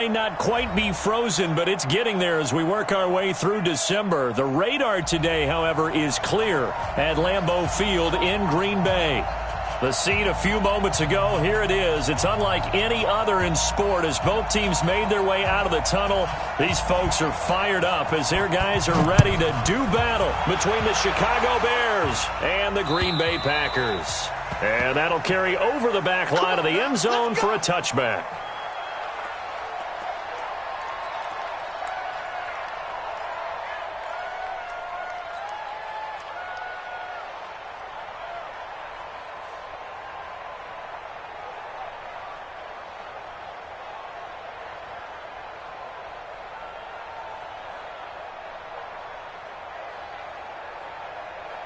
May not quite be frozen, but it's getting there as we work our way through December. The radar today, however, is clear at Lambeau Field in Green Bay. The scene a few moments ago, here it is. It's unlike any other in sport as both teams made their way out of the tunnel. These folks are fired up as their guys are ready to do battle between the Chicago Bears and the Green Bay Packers. And that'll carry over the back line of the end zone for a touchback.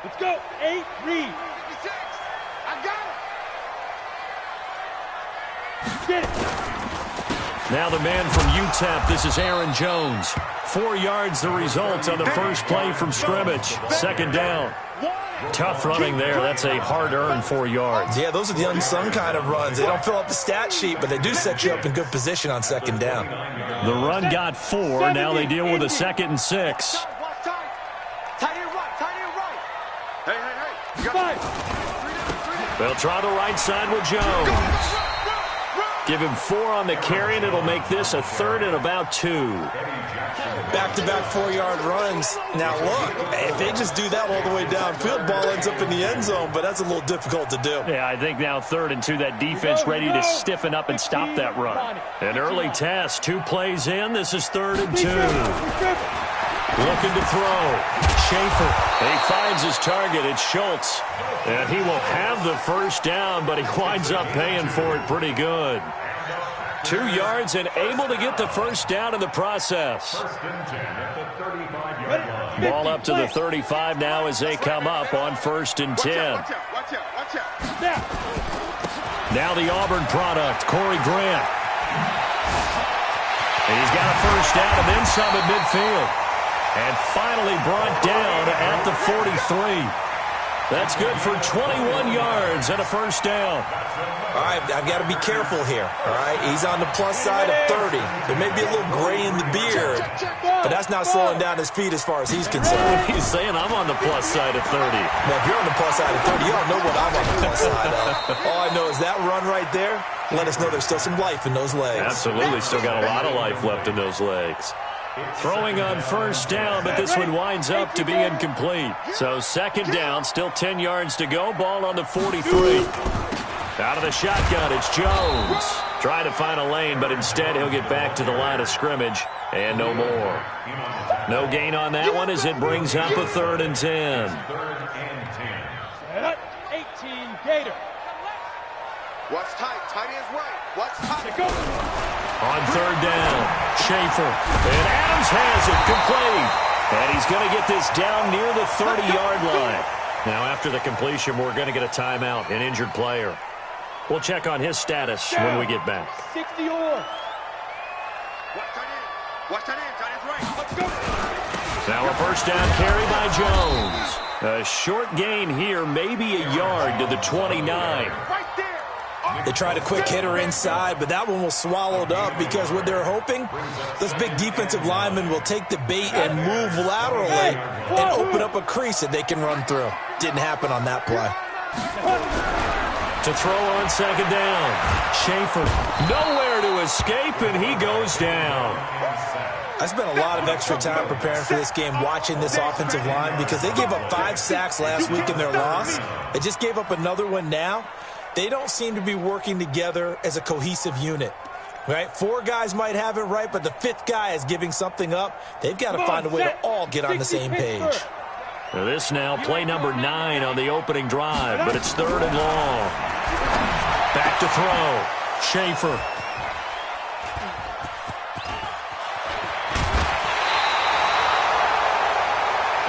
Let's go. 8, read. 56. I got it. Get it. Now the man from UTEP, this is Aaron Jones. 4 yards the result on the first play from scrimmage. Second down. Tough running there. That's a hard-earned 4 yards. Yeah, those are the unsung kind of runs. They don't fill up the stat sheet, but they do set you up in good position on second down. The run got 4. Now they deal with a 2nd and 6. They'll try the right side with Jones. Give him 4 on the carry, and it'll make this a 3rd and about 2. Back-to-back 4-yard runs. Now, look, if they just do that all the way downfield, ball ends up in the end zone, but that's a little difficult to do. Yeah, I think now 3rd and 2, that defense ready to stiffen up and stop that run. An early test, 2 plays in. This is 3rd and 2. Looking to throw. Schaefer. He finds his target. It's Schultz. And he will have the first down, but he winds up paying for it pretty good. 2 yards and able to get the first down in the process. Ball up to the 35 now as they come up on 1st and 10. Now the Auburn product, Corey Grant. And he's got a first down and then some at midfield. And finally brought down at the 43. That's good for 21 yards and a first down. All right, I've got to be careful here. All right, he's on the plus side of 30. There may be a little gray in the beard, but that's not slowing down his speed as far as he's concerned. He's saying I'm on the plus side of 30. Now, if you're on the plus side of 30, you don't know what I'm on the plus side of. All I know is that run right there, let us know there's still some life in those legs. Absolutely, still got a lot of life left in those legs. Throwing on first down, but this one winds up to be incomplete. So 2nd down, still 10 yards to go. Ball on the 43. Out of the shotgun, it's Jones. Trying to find a lane, but instead he'll get back to the line of scrimmage. And no more. No gain on that one as it brings up a 3rd and 10. 18, Gator. What's tight? Tight is right. What's tight? Go. On 3rd down, Schaefer. And Adams has it complete. And he's going to get this down near the 30-yard line. Now, after the completion, we're going to get a timeout, an injured player. We'll check on his status when we get back. 60 or. What's tight in? Tight is right. Let's go. Now a first down carry by Jones. A short gain here, maybe a yard to the 29. Right there. They tried a quick hitter inside, but that one was swallowed up because what they're hoping, those big defensive linemen will take the bait and move laterally and open up a crease that they can run through. Didn't happen on that play. To throw on 2nd down. Schaefer nowhere to escape, and he goes down. I spent a lot of extra time preparing for this game watching this offensive line because they gave up 5 sacks last week in their loss. They just gave up another one now. They don't seem to be working together as a cohesive unit. Right? 4 guys might have it right, but the 5th guy is giving something up. They've got to find a way to all get on the same page. This now play number 9 on the opening drive, but it's 3rd and long. Back to throw. Schaefer.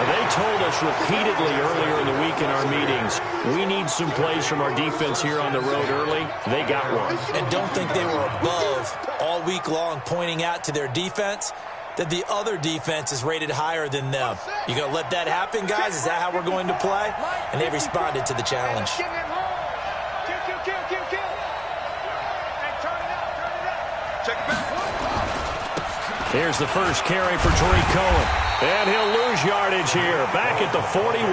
They told us repeatedly earlier in the week in our meetings, we need some plays from our defense here on the road early. They got one. And don't think they were above all week long pointing out to their defense that the other defense is rated higher than them. You going to let that happen, guys? Is that how we're going to play? And they responded to the challenge. Check it back. Here's the first carry for Tariq Cohen. And he'll lose yardage here. Back at the 41.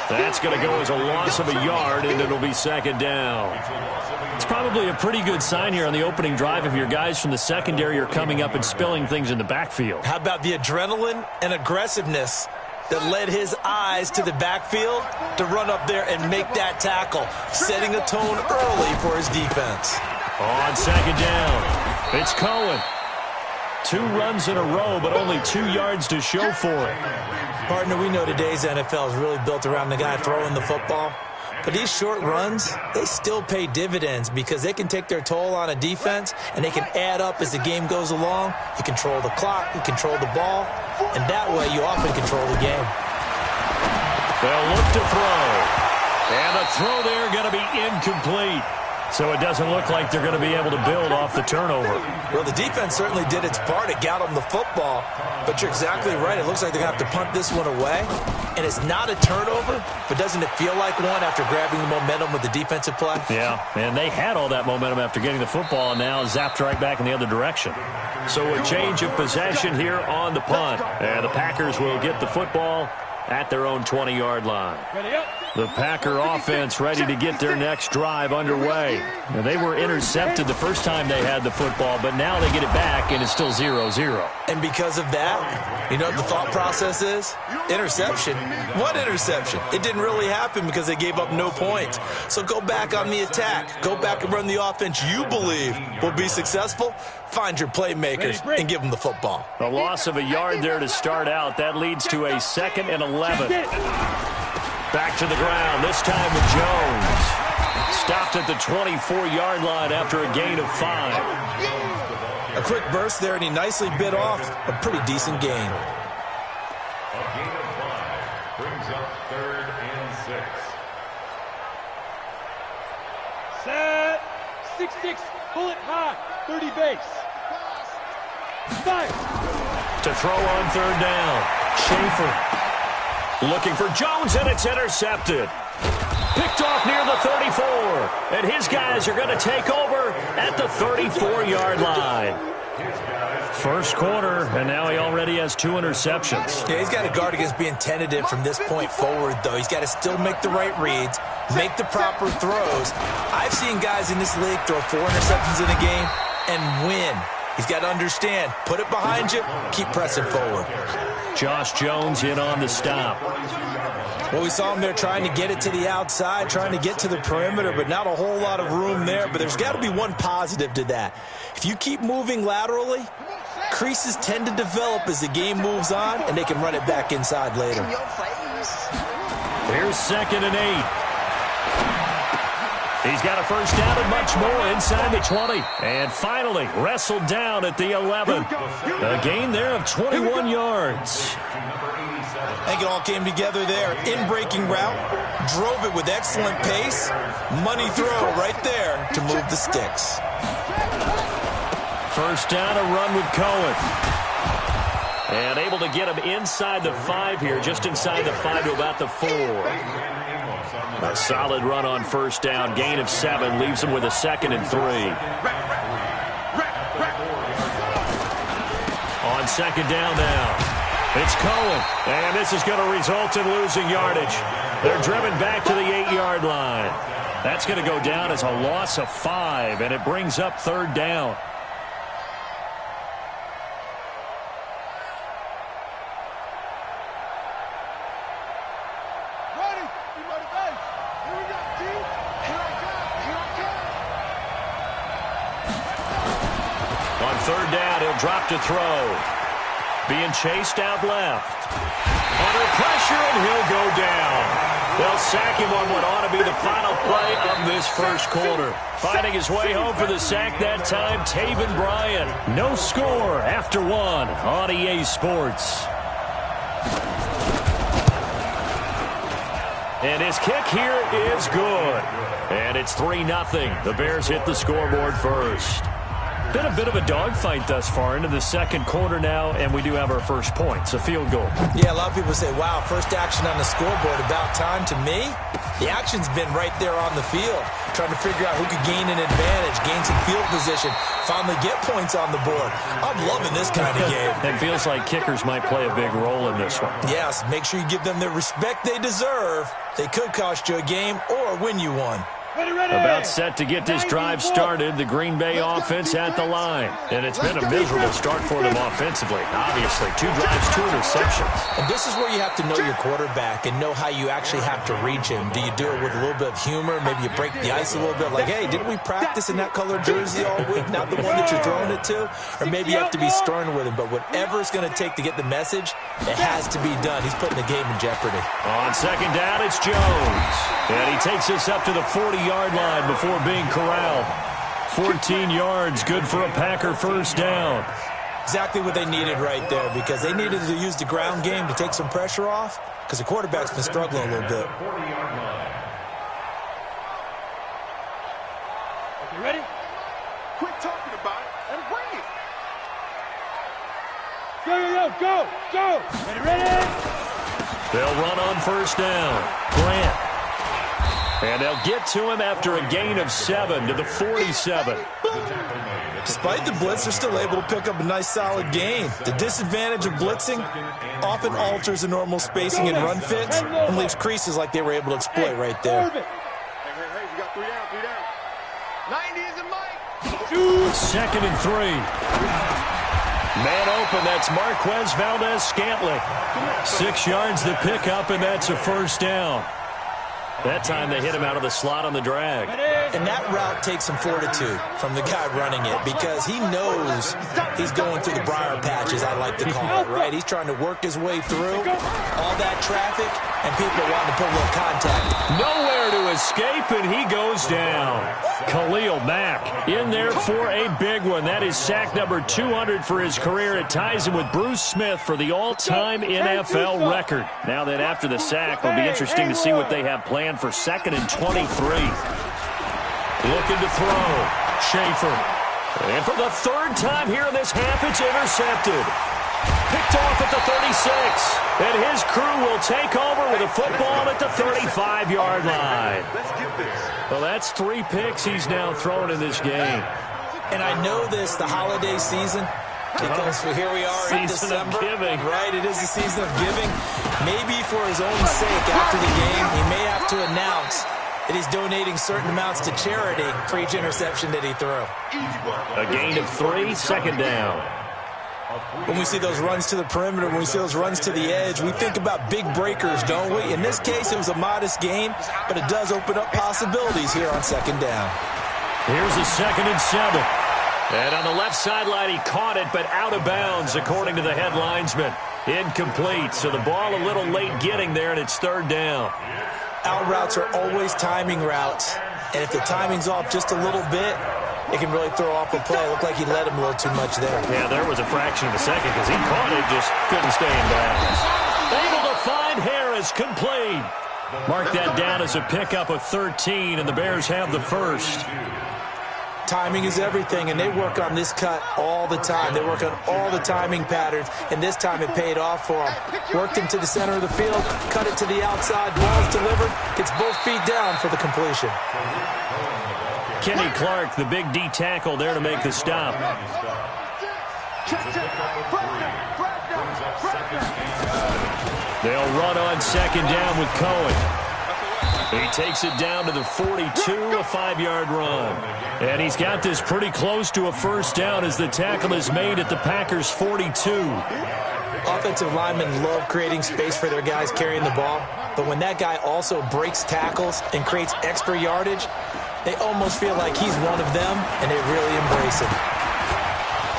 That's going to go as a loss of a yard, and it'll be second down. It's probably a pretty good sign here on the opening drive if your guys from the secondary are coming up and spilling things in the backfield. How about the adrenaline and aggressiveness that led his eyes to the backfield to run up there and make that tackle, setting a tone early for his defense. On second down, it's Cohen. 2 runs in a row, but only 2 yards to show for it. Partner, we know today's NFL is really built around the guy throwing the football. But these short runs, they still pay dividends because they can take their toll on a defense, and they can add up as the game goes along. You control the clock, you control the ball, and that way you often control the game. They'll look to throw. And the throw there going to be incomplete. So it doesn't look like they're going to be able to build off the turnover. Well, the defense certainly did its part. It got them the football. But you're exactly right. It looks like they're going to have to punt this one away. And it's not a turnover, but doesn't it feel like one after grabbing the momentum with the defensive play? Yeah, and they had all that momentum after getting the football and now zapped right back in the other direction. So a change of possession here on the punt. And the Packers will get the football at their own 20-yard line. The Packer offense ready to get their next drive underway. And they were intercepted the first time they had the football, but now they get it back, and it's still 0-0. And because of that, you know what the thought process is? Interception. What interception? It didn't really happen because they gave up no points. So go back on the attack. Go back and run the offense you believe will be successful. Find your playmakers and give them the football. A loss of a yard there to start out. That leads to a 2nd and 11. Back to the ground, this time with Jones. Stopped at the 24-yard line after a gain of 5. A quick burst there, and he nicely bit off a pretty decent gain. A gain of 5 brings up 3rd and 6. Set. 6-6. Pull it high. 30 base. Fire. To throw on 3rd down. Schaefer. Looking for Jones, and it's intercepted. Picked off near the 34. And his guys are going to take over at the 34-yard line. First quarter, and now he already has 2 interceptions. Yeah, he's got to guard against being tentative from this point forward, though. He's got to still make the right reads, make the proper throws. I've seen guys in this league throw 4 interceptions in a game and win. He's got to understand, put it behind you, keep pressing forward. Josh Jones in on the stop. Well, we saw him there trying to get it to the outside, trying to get to the perimeter, but not a whole lot of room there. But there's got to be one positive to that. If you keep moving laterally, creases tend to develop as the game moves on, and they can run it back inside later. Here's 2nd and 8. He's got a first down and much more inside the 20. And finally wrestled down at the 11. A gain there of 21 yards. I think it all came together there. In-breaking route, drove it with excellent pace. Money throw right there to move the sticks. First down, a run with Cohen. And able to get him inside the 5 here, just inside the 5 to about the 4. A solid run on first down. Gain of 7 leaves him with a 2nd and 3. On 2nd down now. It's Cohen. And this is going to result in losing yardage. They're driven back to the 8-yard line. That's going to go down as a loss of 5, and it brings up 3rd down. Third down, he'll drop to throw. Being chased out left. Under pressure, and he'll go down. They'll sack him on what ought to be the final play of this first quarter. Finding his way home for the sack that time, Taven Bryan. No score after 1 on EA Sports. And his kick here is good. And it's 3-0. The Bears hit the scoreboard first. Been a bit of a dogfight thus far into the second quarter now, and we do have our first point. It's a field goal. Yeah, a lot of people say, wow, first action on the scoreboard, about time. To me, The action's been right there on the field, trying to figure out who could gain an advantage, gain some field position, finally get points on the board. I'm loving this kind of game. It feels like kickers might play a big role in this one. Yes, make sure you give them the respect they deserve. They could cost you a game or win you one. About set to get this drive started, the Green Bay offense at the line. And it's been a miserable start for them offensively. Obviously, 2 drives, 2 interceptions. And this is where you have to know your quarterback and know how you actually have to reach him. Do you do it with a little bit of humor? Maybe you break the ice a little bit, like, hey, didn't we practice in that color jersey all week, not the one that you're throwing it to? Or maybe you have to be stern with him. But whatever it's going to take to get the message, it has to be done. He's putting the game in jeopardy. On second down, it's Jones. And he takes us up to the 40-yard line before being corralled. 14 yards, good for a Packer first down. Exactly what they needed right there, because they needed to use the ground game to take some pressure off, because the quarterback's been struggling a little bit. You ready? Quit talking about it and bring it. Go. Ready? They'll run on first down. Grant. And they'll get to him after a gain of 7 to the 47. Despite the blitz, they're still able to pick up a nice, solid gain. The disadvantage of blitzing often alters the normal spacing and run fits and leaves creases like they were able to exploit right there. Hey, we got 3 down. 90 isn't Mike. 2nd and 3. Man open, that's Marquez Valdez-Scantling. 6 yards to pick up, and that's a first down. That time they hit him out of the slot on the drag. And that route takes some fortitude from the guy running it, because he knows he's going through the briar patches, I like to call it, right? He's trying to work his way through all that traffic, and people are wanting to put a little contact. Nowhere to escape, and he goes down. Khalil Mack in there for a big one. That is sack number 200 for his career. It ties him with Bruce Smith for the all-time NFL record. Now then, after the sack, it'll be interesting to see what they have planned for 2nd and 23. Looking to throw. Schaefer. And for the 3rd time here in this half, it's intercepted. Picked off at the 36. And his crew will take over with a football at the 35-yard line. Well, that's 3 picks he's now thrown in this game. And I know this, the holiday season, because here we are in December. Season of giving. Right, it is the season of giving. Maybe for his own sake after the game, he may have to announce that he's donating certain amounts to charity for each interception that he threw. A gain of 3, 2nd down. When we see those runs to the perimeter, when we see those runs to the edge, we think about big breakers, don't we? In this case, it was a modest gain, but it does open up possibilities here on 2nd down. Here's a 2nd and 7. And on the left sideline, he caught it, but out of bounds, according to the head linesman. Incomplete, so the ball a little late getting there, and it's 3rd down. Out routes are always timing routes, and if the timing's off just a little bit, it can really throw off a play. It looked like he let him a little too much there. Yeah, there was a fraction of a second because he caught it, just couldn't stay in bounds. Able to find Harris, complete. Mark that down as a pickup of 13, and the Bears have the first. Timing is everything, and they work on this cut all the time. They work on all the timing patterns, and this time it paid off for them. Worked him to the center of the field, cut it to the outside, ball's delivered, gets both feet down for the completion. Kenny Clark, the big D tackle there to make the stop. They'll run on 2nd down with Cohen. He takes it down to the 42, a 5-yard run. And he's got this pretty close to a first down as the tackle is made at the Packers' 42. Offensive linemen love creating space for their guys carrying the ball, but when that guy also breaks tackles and creates extra yardage, they almost feel like he's one of them, and they really embrace him.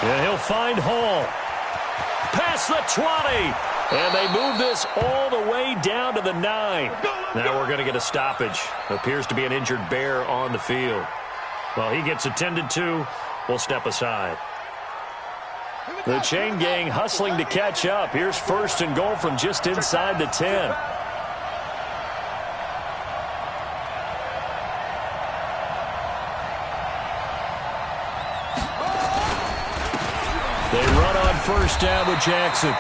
And he'll find Hall. Past the 20. And they move this all the way down to the 9. Now we're going to get a stoppage. Appears to be an injured Bear on the field. Well, he gets attended to. We'll step aside. The chain gang hustling to catch up. Here's 1st and goal from just inside the 10. They run on first down with Jackson.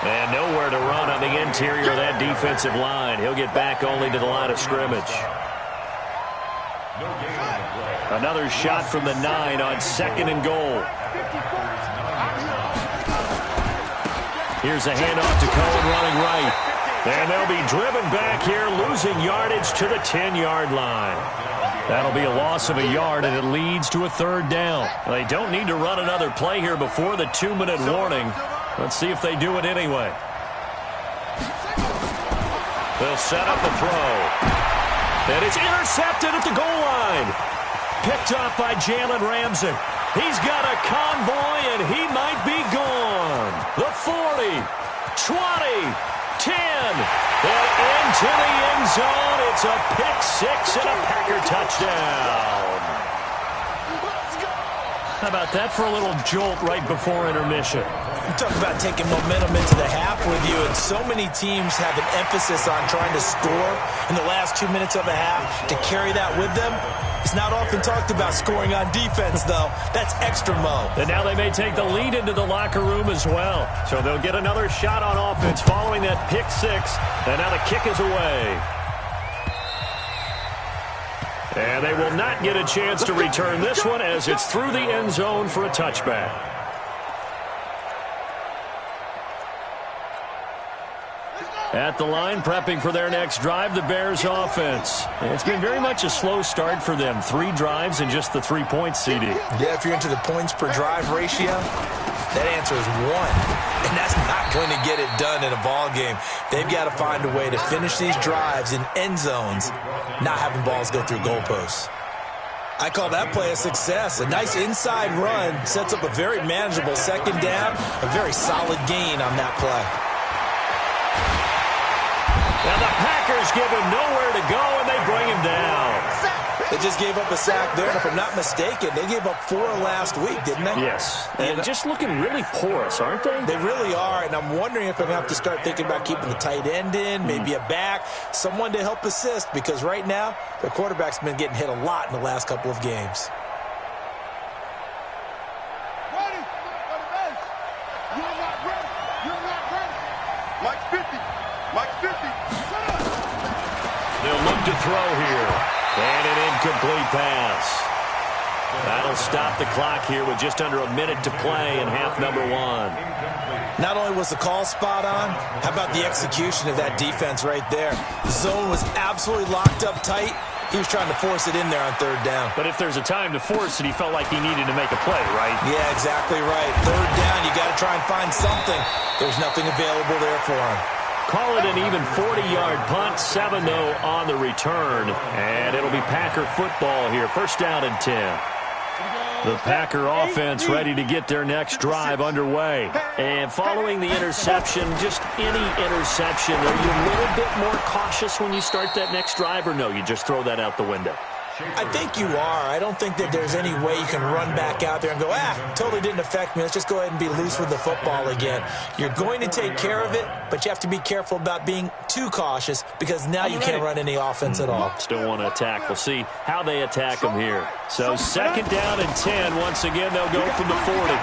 And nowhere to run on the interior of that defensive line. He'll get back only to the line of scrimmage. Another shot from the 9 on 2nd and goal. Here's a handoff to Cohen running right. And they'll be driven back here, losing yardage to the 10-yard line. That'll be a loss of a yard, and it leads to a 3rd down. They don't need to run another play here before the 2-minute warning. Let's see if they do it anyway. They'll set up the throw. And it's intercepted at the goal line. Picked off by Jalen Ramsey. He's got a convoy, and he might be gone. The 40, 20, 10, and into the end zone. It's a pick 6 and a Packer touchdown. How about that for a little jolt right before intermission? You talk about taking momentum into the half with you, and so many teams have an emphasis on trying to score in the last 2 minutes of a half. To carry that with them, it's not often talked about scoring on defense, though. That's extra mo. And now they may take the lead into the locker room as well. So they'll get another shot on offense following that pick 6, and now the kick is away. And they will not get a chance to return this one as it's through the end zone for a touchback. At the line, prepping for their next drive, the Bears offense. It's been very much a slow start for them. 3 drives and just the 3 points, CD. Yeah, if you're into the points per drive ratio, that answer is 1. And that's not going to get it done in a ball game. They've got to find a way to finish these drives in end zones, not having balls go through goalposts. I call that play a success. A nice inside run sets up a very manageable 2nd down, a very solid gain on that play. And the Packers give him nowhere to go, and they bring him down. They just gave up a sack there, and if I'm not mistaken, they gave up 4 last week, didn't they? Yes. And just looking really porous, aren't they? They really are, and I'm wondering if I'm going to have to start thinking about keeping the tight end in, maybe a back, someone to help assist, because right now, their quarterback's been getting hit a lot in the last couple of games. Mike's 50. Mike's 50. They'll look to throw here. And an incomplete pass. That'll stop the clock here with just under a minute to play in half number 1. Not only was the call spot on, how about the execution of that defense right there? The zone was absolutely locked up tight. He was trying to force it in there on 3rd down. But if there's a time to force it, he felt like he needed to make a play, right? Yeah, exactly right. 3rd down, you got to try and find something. There's nothing available there for him. Call it an even 40-yard punt, 7 though on the return. And it'll be Packer football here. 1st down and 10. The Packer offense ready to get their next drive underway. And following the interception, just any interception, are you a little bit more cautious when you start that next drive, or no, you just throw that out the window? I think you are. I don't think that there's any way you can run back out there and go, totally didn't affect me. Let's just go ahead and be loose with the football again. You're going to take care of it, but you have to be careful about being too cautious because now you can't run any offense at all. Still want to attack. We'll see how they attack them here. So 2nd down and 10. Once again, they'll go from the 40.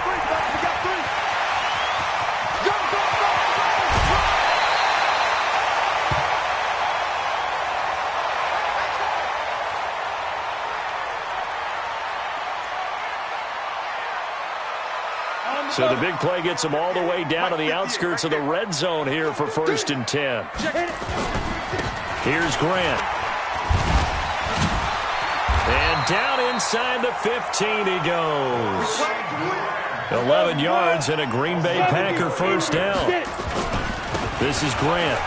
So the big play gets them all the way down to the outskirts of the red zone here for 1st and 10. Here's Grant. And down inside the 15 he goes. 11 yards and a Green Bay Packer 1st down. This is Grant.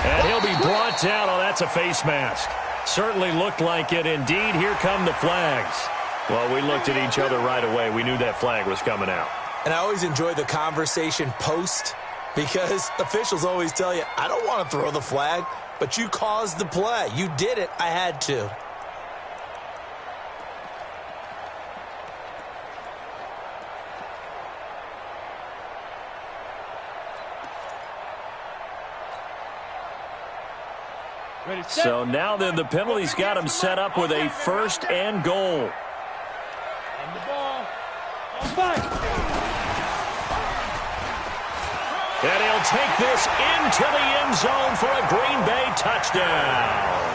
And he'll be brought down. Oh, that's a face mask. Certainly looked like it. Indeed, here come the flags. Well, we looked at each other right away. We knew that flag was coming out. And I always enjoy the conversation post because officials always tell you, I don't want to throw the flag, but you caused the play. You did it. I had to. So now then the penalty's got him set up with a 1st and goal. And he'll take this into the end zone for a Green Bay touchdown.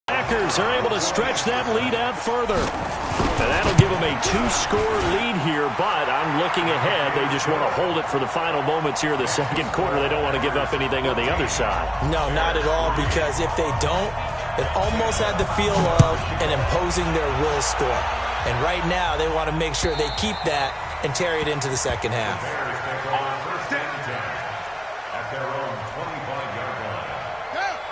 Packers are able to stretch that lead out further. And that'll give them a 2-score lead here, but I'm looking ahead. They just want to hold it for the final moments here of the second quarter. They don't want to give up anything on the other side. No, not at all, because if they don't, it almost had the feel of an imposing their will score. And right now, they want to make sure they keep that and carry it into the second half.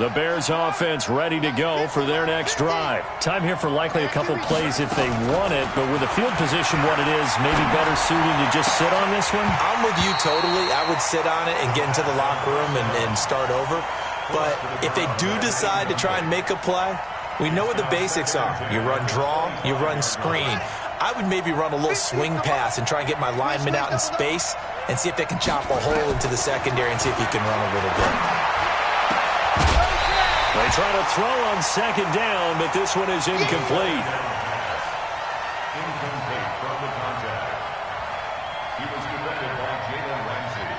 The Bears offense ready to go for their next drive. Time here for likely a couple plays if they want it, but with the field position what it is, maybe better suited to just sit on this one? I'm with you totally. I would sit on it and get into the locker room and start over. But if they do decide to try and make a play, we know what the basics are. You run draw, you run screen. I would maybe run a little swing pass and try and get my lineman out in space and see if they can chop a hole into the secondary and see if he can run a little bit. They try to throw on second down, but this one is incomplete. Incomplete from the contact. He was defended by Jalen Ramsey.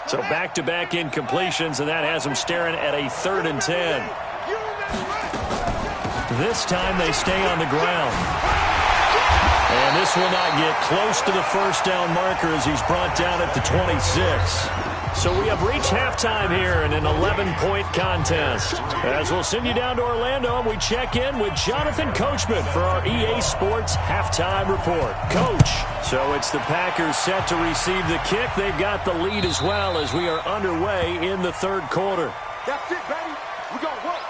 So back-to-back incompletions, and that has them staring at a 3rd and 10. This time they stay on the ground. And this will not get close to the first down marker as he's brought down at the 26. So we have reached halftime here in an 11-point contest. As we'll send you down to Orlando, and we check in with Jonathan Coachman for our EA Sports Halftime Report. Coach, so it's the Packers set to receive the kick. They've got the lead as well as we are underway in the third quarter. That's it, baby. We got to work.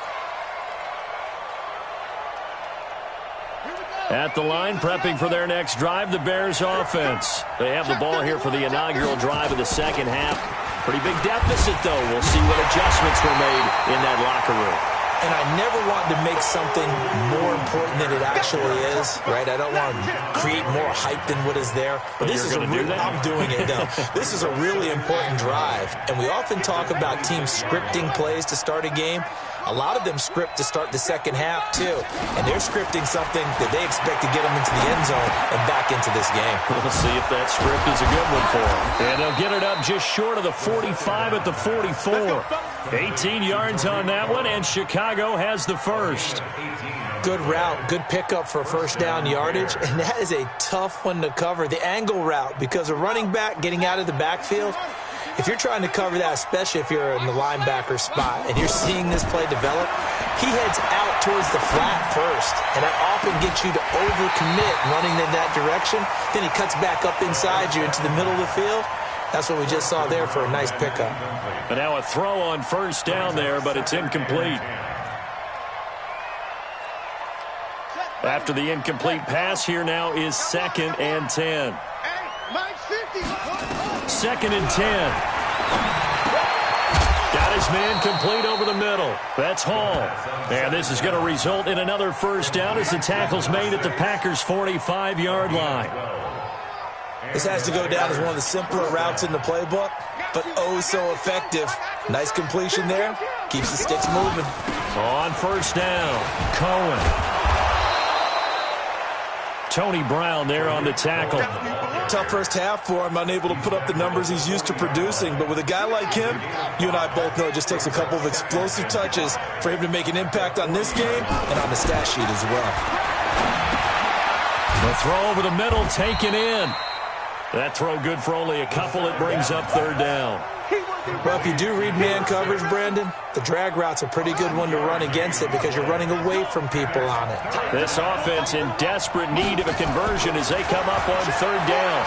At the line, prepping for their next drive, the Bears offense. They have the ball here for the inaugural drive of the second half. Pretty big deficit, though. We'll see what adjustments were made in that locker room. And I never want to make something more important than it actually is, right? I don't want to create more hype than what is there. But this is I'm doing it, though. This is a really important drive. And we often talk about teams scripting plays to start a game. A lot of them script to start the second half, too. And they're scripting something that they expect to get them into the end zone and back into this game. We'll see if that script is a good one for them. And they'll get it up just short of the 45 at the 44. 18 yards on that one, and Chicago has the first. Good route, good pickup for first down yardage, and that is a tough one to cover. The angle route, because a running back getting out of the backfield, if you're trying to cover that, especially if you're in the linebacker spot and you're seeing this play develop, he heads out towards the flat first, and that often gets you to overcommit running in that direction. Then he cuts back up inside you into the middle of the field. That's what we just saw there for a nice pickup. But now a throw on first down there, but it's incomplete. After the incomplete pass, here now is 2nd and 10. 2nd and 10. Got his man complete over the middle. That's Hall. And this is going to result in another first down as the tackle's made at the Packers' 45-yard line. This has to go down as one of the simpler routes in the playbook, but oh so effective. Nice completion there. Keeps the sticks moving. On first down, Cohen. Tony Brown there on the tackle. Tough first half for him, unable to put up the numbers he's used to producing. But with a guy like him, you and I both know it just takes a couple of explosive touches for him to make an impact on this game and on the stat sheet as well. The throw over the middle, taken in. That throw good for only a couple. It brings up third down. Well, if you do read man coverage, Brandon, the drag route's a pretty good one to run against it because you're running away from people on it. This offense in desperate need of a conversion as they come up on third down.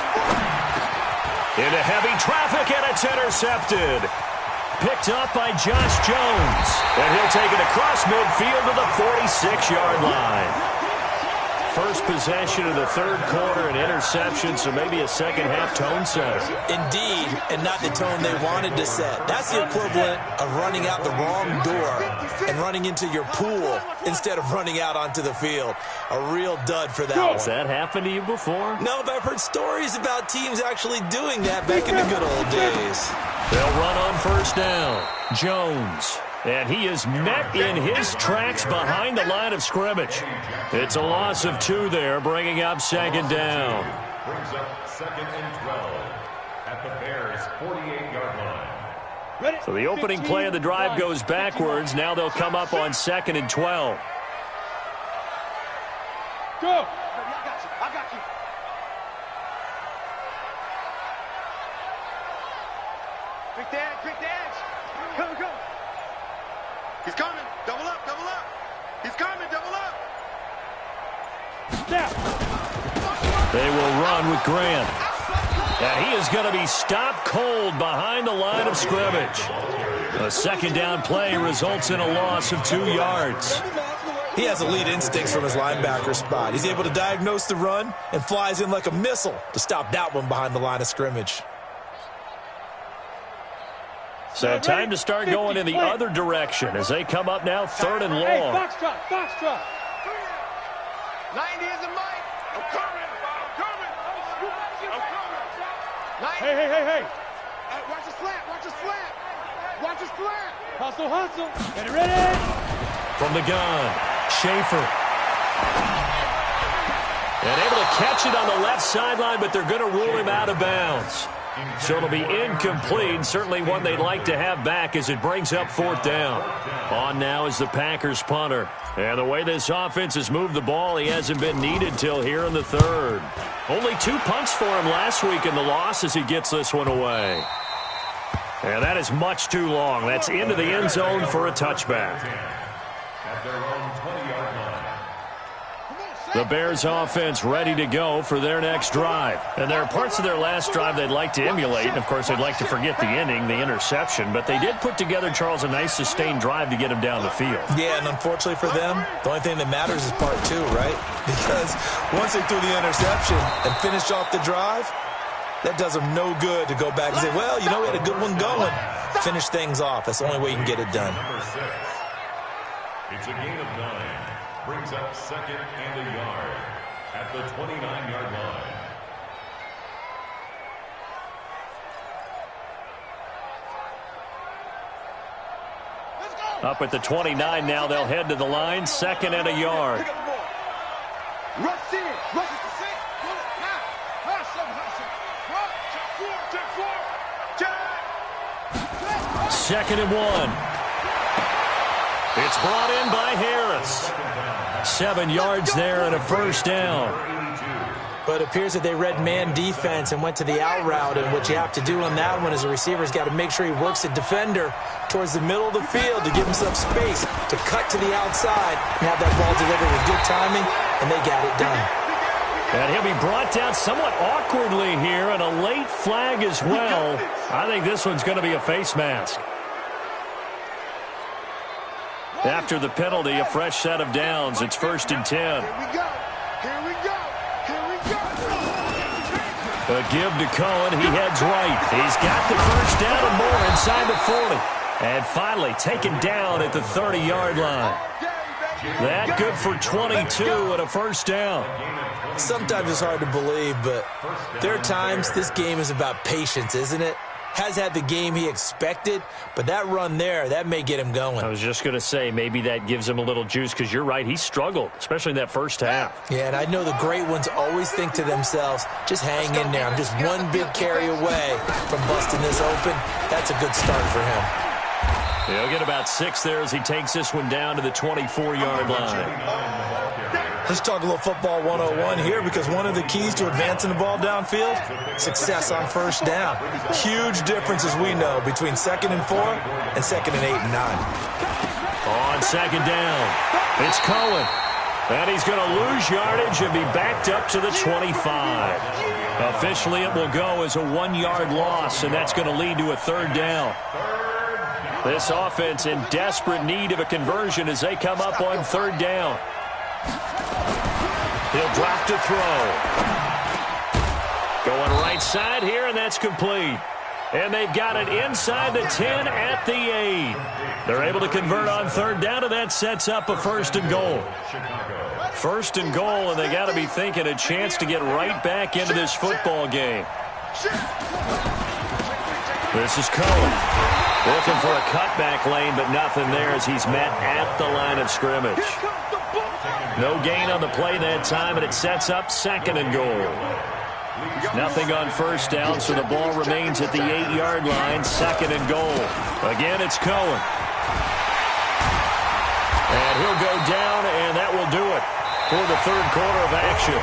Into heavy traffic, and it's intercepted. Picked up by Josh Jones. And he'll take it across midfield to the 46-yard line. First possession of the third quarter, an interception, so maybe a second-half tone setter. Indeed, and not the tone they wanted to set. That's the equivalent of running out the wrong door and running into your pool instead of running out onto the field. A real dud for that one. Has that happened to you before? No, but I've heard stories about teams actually doing that back in the good old days. They'll run on first down. Jones And he is met in his tracks behind the line of scrimmage. It's a loss of 2 there, bringing up second down. Brings up 2nd and 12 at the Bears' 48-yard line. Ready? So the opening play of the drive goes backwards. Now they'll come up on 2nd and 12. Go. I got you. I got you. Quick dash, quick dash. Go, go. He's coming. Double up, double up. He's coming, double up. Snap. They will run with Grant. And he is going to be stopped cold behind the line of scrimmage. A second down play results in a loss of 2 yards. He has elite instincts from his linebacker spot. He's able to diagnose the run and flies in like a missile to stop that one behind the line of scrimmage. So time to start going in the other direction as they come up now 3rd and long. Hey, Foxtrot, Foxtrot. 90 is the mic. I'm coming. I'm coming. I'm coming. 90. Hey, hey, hey, hey. Hey, watch the slant. Watch the slant. Watch the slant. Hustle, hustle. Get ready. From the gun, Schaefer. And able to catch it on the left sideline, but they're going to rule him out of bounds. So it'll be incomplete, certainly one they'd like to have back as it brings up 4th down. On now is the Packers punter. And the way this offense has moved the ball, he hasn't been needed till here in the 3rd. Only 2 punts for him last week in the loss as he gets this one away. And that is much too long. That's into the end zone for a touchback. At their own 20-yard line. The Bears offense ready to go for their next drive. And there are parts of their last drive they'd like to emulate. And, of course, they'd like to forget the ending, the interception. But they did put together, Charles, a nice sustained drive to get him down the field. Yeah, and unfortunately for them, the only thing that matters is part 2, right? Because once they threw the interception and finished off the drive, that does them no good to go back and say, well, you know, we had a good one going. Finish things off. That's the only way you can get it done. Number 6. It's a gain of 9. Brings up 2nd and a yard at the 29-yard line. Up at the 29 now, they'll head to the line, 2nd and a yard. Rush in. Rush is the same. Now. Rush him. Check 4. 2nd and 1. It's brought in by Harris. 7 yards there and a 1st down. But it appears that they read man defense and went to the out route, and what you have to do on that one is the receiver's got to make sure he works the defender towards the middle of the field to give himself space to cut to the outside and have that ball delivered with good timing, and they got it done. And he'll be brought down somewhat awkwardly here, and a late flag as well. I think this one's going to be a face mask. After the penalty, a fresh set of downs. It's 1st and 10. Here we go. Here we go. Here we go. A give to Cohen. He heads right. He's got the 1st down and more inside the 40. And finally taken down at the 30-yard line. That good for 22 and a 1st down. Sometimes it's hard to believe, but there are times this game is about patience, isn't it? Has had the game he expected, but that run there, that may get him going. I was just going to say, maybe that gives him a little juice, because you're right, he struggled, especially in that 1st half. Yeah, and I know the great ones always think to themselves, just hang in there. I'm just one big carry away from busting this open. That's a good start for him. He'll get about 6 there as he takes this one down to the 24-yard line. Let's talk a little football 101 here, because one of the keys to advancing the ball downfield, success on 1st down. Huge difference, as we know, between 2nd and 4 and 2nd and 8 and 9. On 2nd down, it's Cohen. And he's going to lose yardage and be backed up to the 25. Officially, it will go as a 1-yard loss, and that's going to lead to a 3rd down. This offense in desperate need of a conversion as they come up on 3rd down. He'll drop to throw. Going right side here, and that's complete. And they've got it inside the 10 at the 8. They're able to convert on 3rd down, and that sets up a 1st and goal. 1st and goal, and they got to be thinking a chance to get right back into this football game. This is Cohen. Looking for a cutback lane, but nothing there as he's met at the line of scrimmage. No gain on the play that time, and it sets up 2nd and goal. Nothing on first down, so the ball remains at the 8-yard line, 2nd and goal. Again, it's Cohen. And he'll go down, and that will do it for the 3rd quarter of action.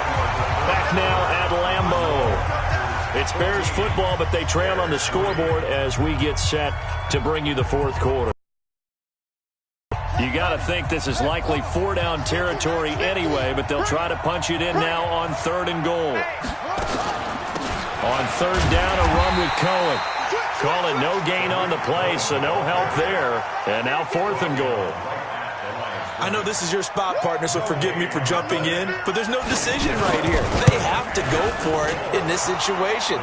Back now at Lambeau. It's Bears football, but they trail on the scoreboard as we get set to bring you the 4th quarter. You got to think this is likely 4-down territory anyway, but they'll try to punch it in now on 3rd and goal. On 3rd down, a run with Cohen. Call it no gain on the play, so no help there. And now 4th and goal. I know this is your spot, partner, so forgive me for jumping in, but there's no decision right here. They have to go for it in this situation.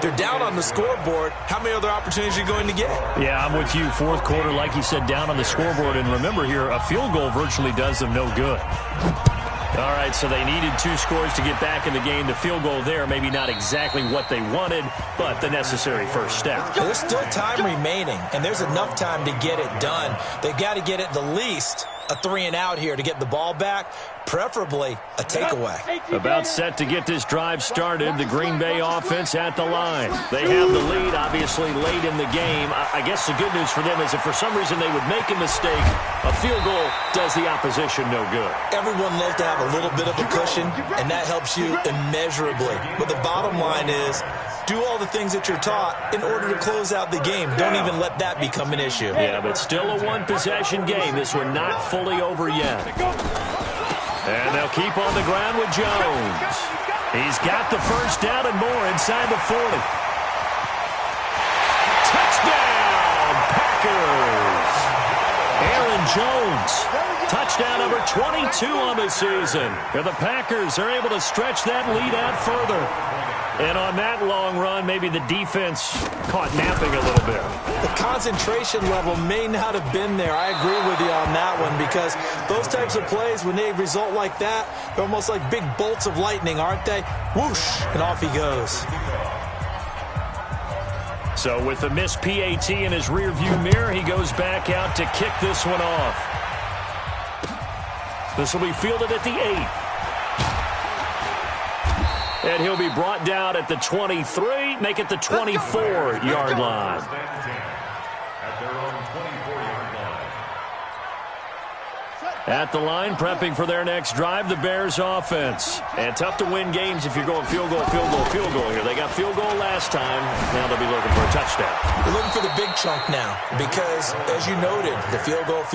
They're down on the scoreboard. How many other opportunities are you going to get? Yeah, I'm with you. 4th quarter, like you said, down on the scoreboard. And remember here, a field goal virtually does them no good. All right, so they needed 2 scores to get back in the game. The field goal there, maybe not exactly what they wanted, but the necessary first step. There's still time remaining, and there's enough time to get it done. They've got to get at the least a 3-and-out here to get the ball back, preferably a takeaway. About set to get this drive started. The Green Bay offense at the line. They have the lead, obviously, late in the game. I guess the good news for them is if for some reason they would make a mistake, a field goal does the opposition no good. Everyone loves to have a little bit of a cushion, and that helps you immeasurably. But the bottom line is, do all the things that you're taught in order to close out the game. Don't even let that become an issue. Yeah, but still a 1-possession game. This one not fully over yet. And they'll keep on the ground with Jones. He's got the first down and more inside the 40. Touchdown, Packers! Aaron Jones. Touchdown number 22 on the season. And the Packers are able to stretch that lead out further. And on that long run, maybe the defense caught napping a little bit. The concentration level may not have been there. I agree with you on that one because those types of plays, when they result like that, they're almost like big bolts of lightning, aren't they? Whoosh, and off he goes. So with the missed PAT in his rearview mirror, he goes back out to kick this one off. This will be fielded at the 8. And he'll be brought down at the 23, make it the 24-yard line. At the line, prepping for their next drive, the Bears offense. And tough to win games if you're going field goal, field goal, field goal here. They got field goal last time. Now they'll be looking for a touchdown. They're looking for the big chunk now because, as you noted, the field goal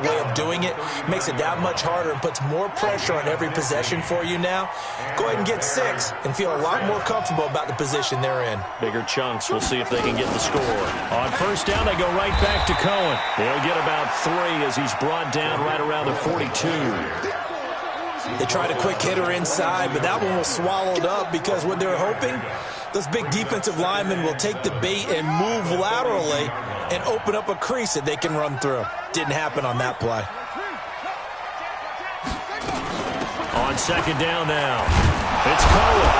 way of doing it makes it that much harder and puts more pressure on every possession for you now. Go ahead and get 6 and feel a lot more comfortable about the position they're in. Bigger chunks. We'll see if they can get the score. On first down, they go right back to Cohen. They'll get about 3 as he's brought down right around the 42. They tried a quick hitter inside, but that one was swallowed up because what they're hoping, those big defensive linemen will take the bait and move laterally and open up a crease that they can run through. Didn't happen on that play. On second down now, it's Cohen.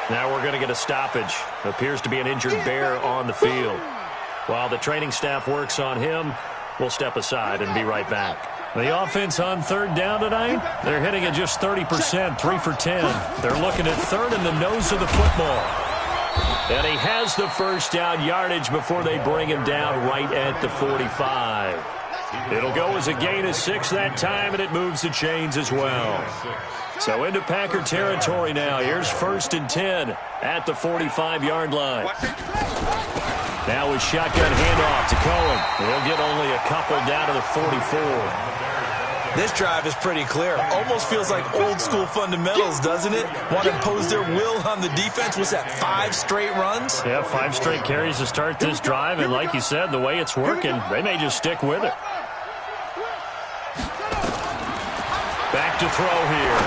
Now we're going to get a stoppage. Appears to be an injured Bear on the field. While the training staff works on him, we'll step aside and be right back. The offense on third down tonight, they're hitting at just 30%, 3 for 10. They're looking at third in the nose of the football. And he has the first down yardage before they bring him down right at the 45. It'll go as a gain of 6 that time, and it moves the chains as well. So into Packer territory now. Here's first and 10 at the 45-yard line. Now with shotgun handoff to Cohen. He'll get only a couple down to the 44. This drive is pretty clear. Almost feels like old school fundamentals, doesn't it? Want to impose their will on the defense. What's that, 5 straight runs? Yeah, 5 straight carries to start this drive. And like you said, the way it's working, they may just stick with it. Back to throw here.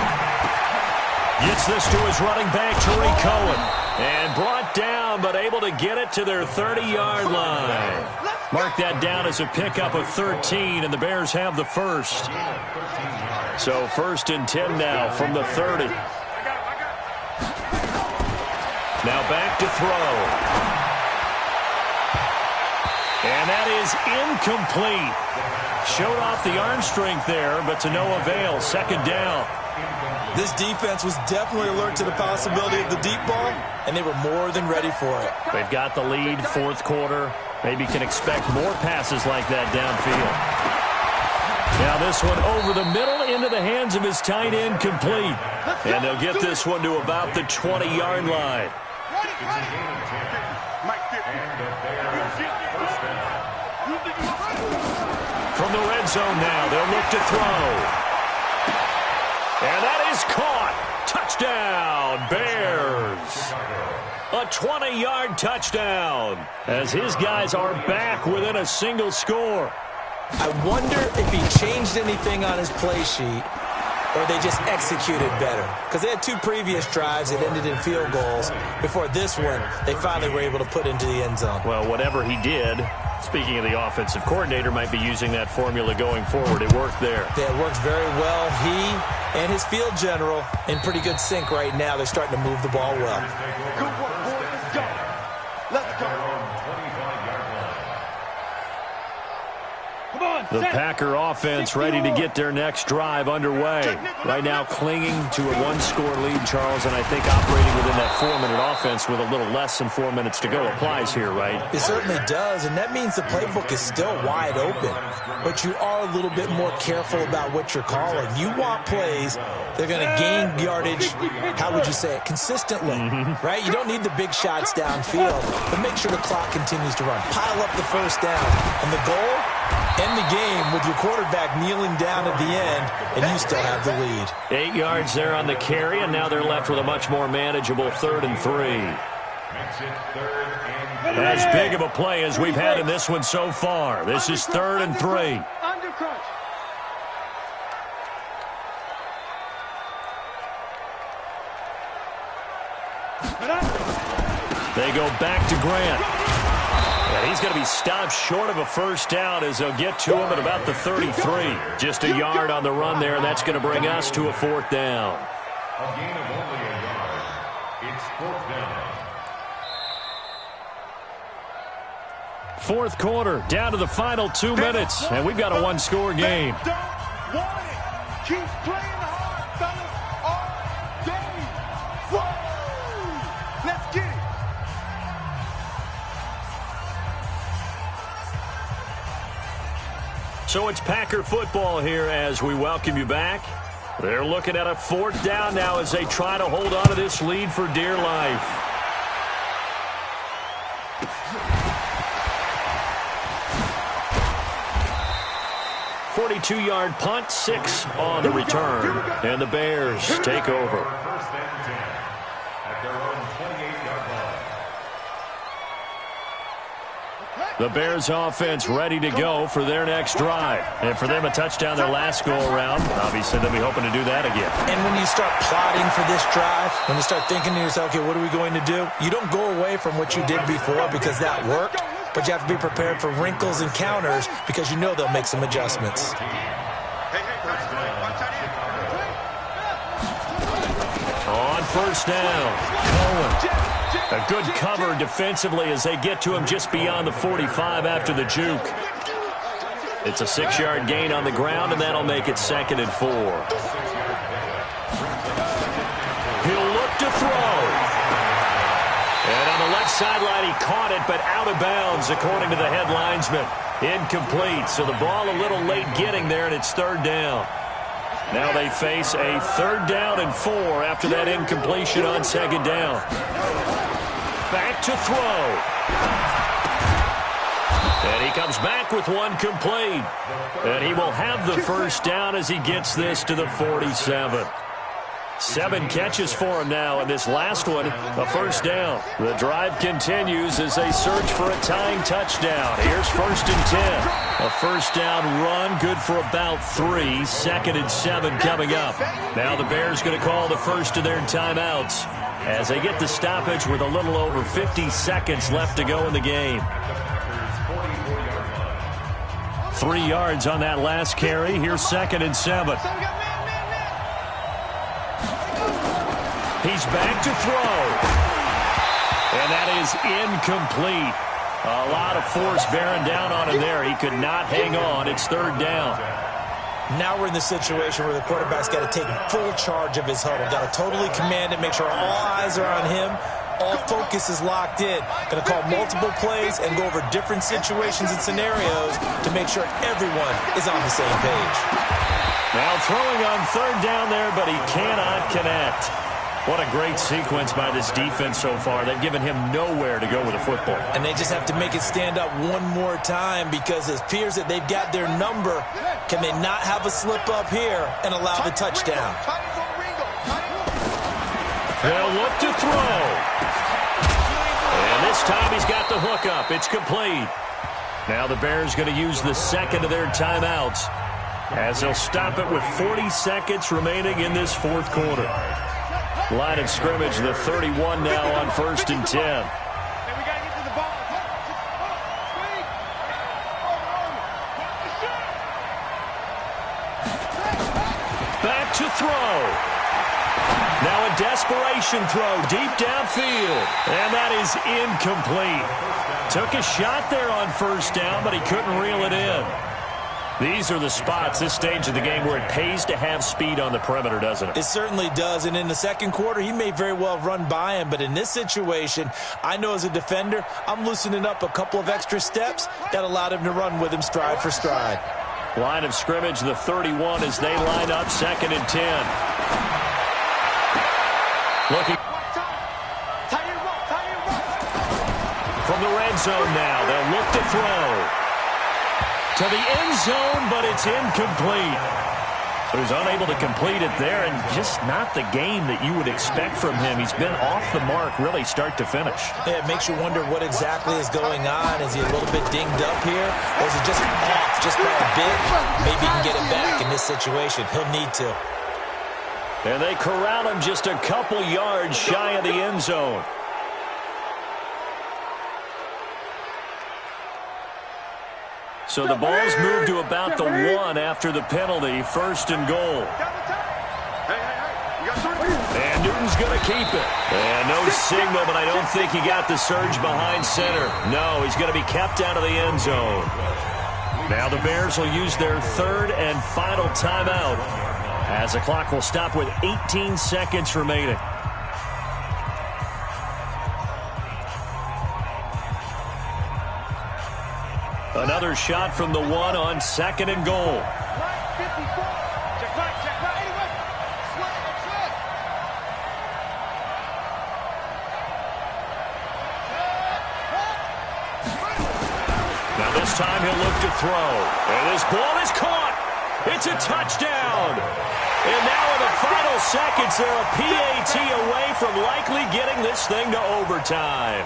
Gets this to his running back, Tariq Cohen. And brought down, but able to get it to their 30-yard line. Mark that down as a pickup of 13, and the Bears have the first. So first and 10 now from the 30. Now back to throw. And that is incomplete. Showed off the arm strength there, but to no avail. Second down. This defense was definitely alert to the possibility of the deep ball, and they were more than ready for it. They've got the lead, fourth quarter. Maybe can expect more passes like that downfield. Now this one over the middle into the hands of his tight end, complete. And they'll get this one to about the 20-yard line. From the red zone now, they'll look to throw. And that is caught. Touchdown, Bears. A 20-yard touchdown as his guys are back within a single score. I wonder if he changed anything on his play sheet or they just executed better. Because they had two previous drives that ended in field goals. Before this one, they finally were able to put into the end zone. Well, whatever he did, speaking of the offensive coordinator, might be using that formula going forward. It worked there. Yeah, it works very well. He and his field general in pretty good sync right now. They're starting to move the ball well. Good work, boys. Let's go. Let's go. The Packer offense ready to get their next drive underway. Right now clinging to a one-score lead, Charles, and I think operating within that 4-minute offense with a little less than 4 minutes to go applies here, right? It certainly does, and that means the playbook is still wide open. But you are a little bit more careful about what you're calling. You want plays that are going to gain yardage, how would you say it, consistently, right? You don't need the big shots downfield, but make sure the clock continues to run. Pile up the first down, and the goal, end the game with your quarterback kneeling down at the end, and you still have the lead. 8 yards there on the carry, and now they're left with a much more manageable 3rd and 3. As big of a play as we've had in this one so far. This is 3rd and 3. Under crunch. They go back to Grant. And he's going to be stopped short of a first down as they'll get to him at about the 33. Just a yard on the run there, and that's going to bring us to a 4th down. A gain of only a yard. It's 4th down. 4th quarter, down to the final 2 minutes, and we've got a one-score game. Don't want it. Keep playing hard, fellas. All day. Whoa. Let's get it. So it's Packer football here as we welcome you back. They're looking at a 4th down now as they try to hold on to this lead for dear life. "42-yard punt, 6 on the return, and the Bears take over. First and 10 at their own 28-yard line. The Bears offense ready to go for their next drive. And for them, a touchdown their last go-around. Obviously, they'll be hoping to do that again. And when you start plotting for this drive, when you start thinking to yourself, okay, what are we going to do? You don't go away from what you did before because that worked, but you have to be prepared for wrinkles and counters because you know they'll make some adjustments. On first down, Cohen. A good cover defensively as they get to him just beyond the 45 after the juke. It's a 6-yard gain on the ground, and that'll make it 2nd and 4. He'll look to throw. And on the left sideline, he caught it, but out of bounds, according to the head linesman. Incomplete, so the ball a little late getting there, and it's 3rd down. Now they face a 3rd down and 4 after that incompletion on 2nd down. Back to throw. And he comes back with one complete. And he will have the first down as he gets this to the 47. 7 catches for him now, and this last one, a first down. The drive continues as they search for a tying touchdown. Here's 1st and 10. A first down run, good for about 3. 2nd and 7 coming up. Now the Bears going to call the first of their timeouts as they get the stoppage with a little over 50 seconds left to go in the game. 3 yards on that last carry. Here's 2nd and 7. He's back to throw. And that is incomplete. A lot of force bearing down on him there. He could not hang on. It's third down. Now we're in the situation where the quarterback's got to take full charge of his huddle. Got to totally command it, make sure all eyes are on him. All focus is locked in. Going to call multiple plays and go over different situations and scenarios to make sure everyone is on the same page. Now throwing on third down there, but he cannot connect. What a great sequence by this defense so far. They've given him nowhere to go with the football. And they just have to make it stand up one more time because it appears that they've got their number. Can they not have a slip up here and allow the touchdown? They'll look to throw. And this time he's got the hook up. It's complete. Now the Bears going to use the second of their timeouts as they'll stop it with 40 seconds remaining in this fourth quarter. Line of scrimmage, the 31 now on 1st and 10. Back to throw. Now a desperation throw deep downfield. And that is incomplete. Took a shot there on first down, but he couldn't reel it in. These are the spots, this stage of the game, where it pays to have speed on the perimeter, doesn't it? It certainly does, and in the second quarter, he may very well run by him, but in this situation, I know as a defender, I'm loosening up a couple of extra steps that allowed him to run with him stride for stride. Line of scrimmage, the 31 as they line up 2nd and 10. Looking from the red zone now, they'll look to throw. To the end zone, but it's incomplete. So he's unable to complete it there, and just not the game that you would expect from him. He's been off the mark, really, start to finish. Yeah, it makes you wonder what exactly is going on. Is he a little bit dinged up here, or is he just off just by a bit? Maybe he can get it back in this situation. He'll need to. And they corral him just a couple yards shy of the end zone. So the ball's moved to about the 1 after the penalty. 1st and goal. And Newton's going to keep it. And no signal, but I don't think he got the surge behind center. No, he's going to be kept out of the end zone. Now the Bears will use their 3rd and final timeout as the clock will stop with 18 seconds remaining. Another shot from the 1 on 2nd and goal. Now this time he'll look to throw. And this ball is caught. It's a touchdown. And now in the final seconds, they're a PAT away from likely getting this thing to overtime.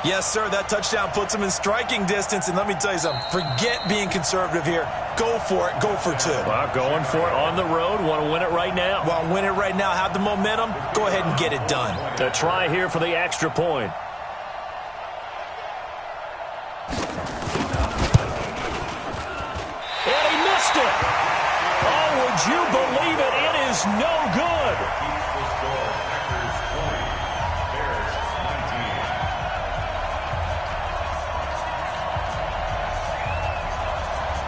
Yes, sir, that touchdown puts him in striking distance, and let me tell you something, forget being conservative here. Go for it, go for 2. Well, going for it on the road, want to win it right now. Well, win it right now, have the momentum, go ahead and get it done. A try here for the extra point. And he missed it. Oh, would you believe it? It is no good.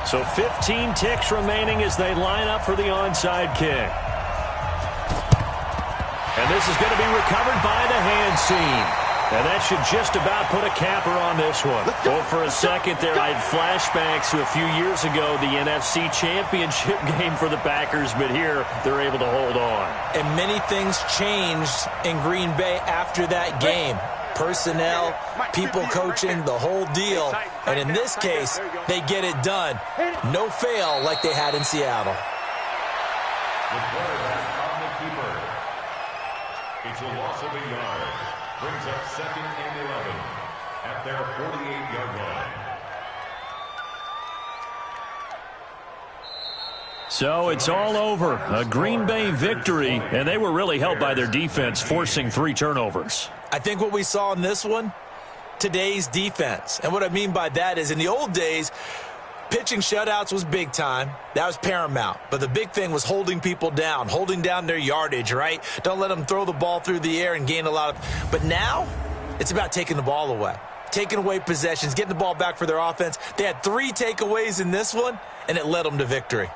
So 15 ticks remaining as they line up for the onside kick. And this is going to be recovered by the hands team. And that should just about put a capper on this one. Well, for a second there, I had flashbacks to a few years ago, the NFC Championship game for the Packers, but here they're able to hold on. And many things changed in Green Bay after that game. Personnel, people coaching, the whole deal. And in this case, they get it done. No fail like they had in Seattle. The quarterback on the keeper. It's a loss of a yard. Brings up 2nd and 11 at their 48-yard line. So it's all over. A Green Bay victory, and they were really helped by their defense, forcing 3 turnovers. I think what we saw in this one, today's defense. And what I mean by that is in the old days, pitching shutouts was big time. That was paramount. But the big thing was holding people down, holding down their yardage, right? Don't let them throw the ball through the air and gain a lot of... But now, it's about taking the ball away. taking away possessions, getting the ball back for their offense. They had 3 takeaways in this one, and it led them to victory.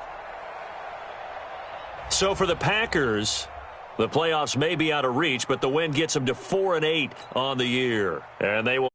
So for the Packers, the playoffs may be out of reach, but the win gets them to 4-8 on the year. And they will